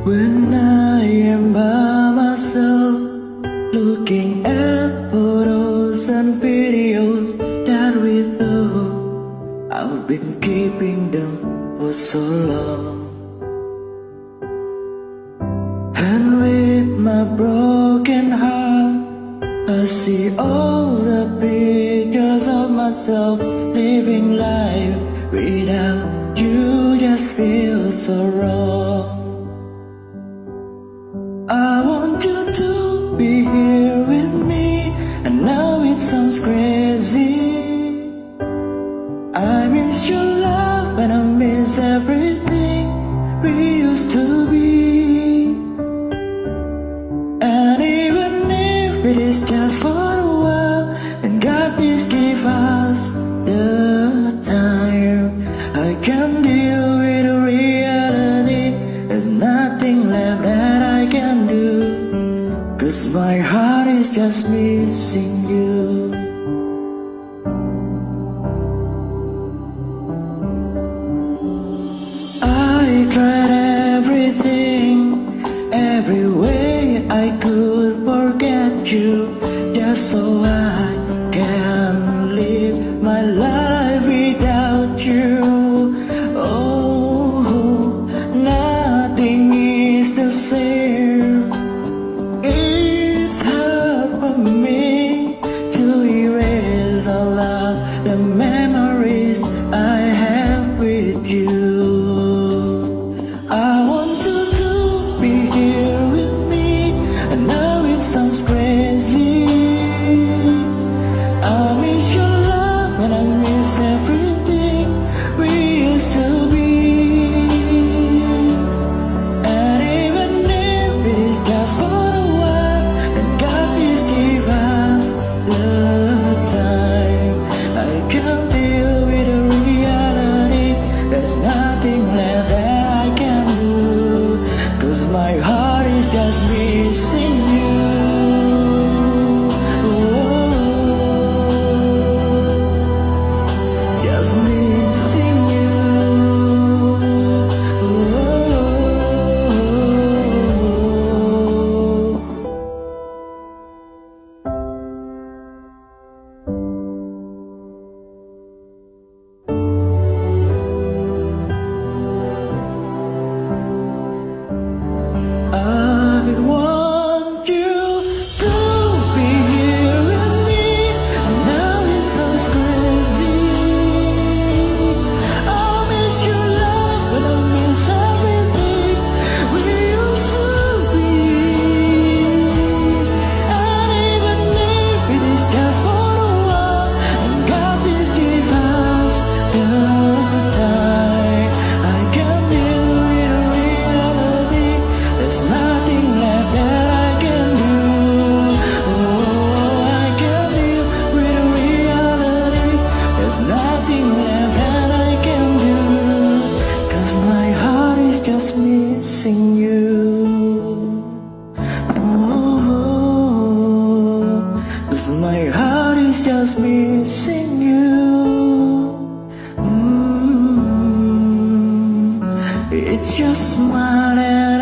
When I am by myself, looking at photos and videos that we thought I've been keeping them for so long. And with my broken heart, I see all the pictures of myself living life without you. Just feels so wrong. I want you to be here with me, and now it sounds crazy. I miss your love and I miss everything we used to be. And even if it is just for a while, then God please give us the time. I can deal with the reality. There's nothing left that I can do, 'cause my heart is just missing you. I tried everything, every way I could forget you, just so I can live my life without you. Oh, nothing is the same. It's hard for me to erase all of the memories I have with you. I want you to be here with me, and now it sounds crazy. I miss your love and I miss everything we used to be. And even if it is just for a while, then God please give us the time. I can't deal with the reality. There's nothing left that I can do, 'cause my heart is just missing you. Just missing you. I want you to be here with me, and now it sounds crazy. I miss your love and I miss everything we used to be. And even if it is just for a while, and God please give us the time. I can't deal with the reality. There's nothing left that I can do. Oh, I can't deal with the reality. There's nothing left that I can do, 'cause my heart is just missing you. Oh, 'cause my heart is just missing you. It's just mine and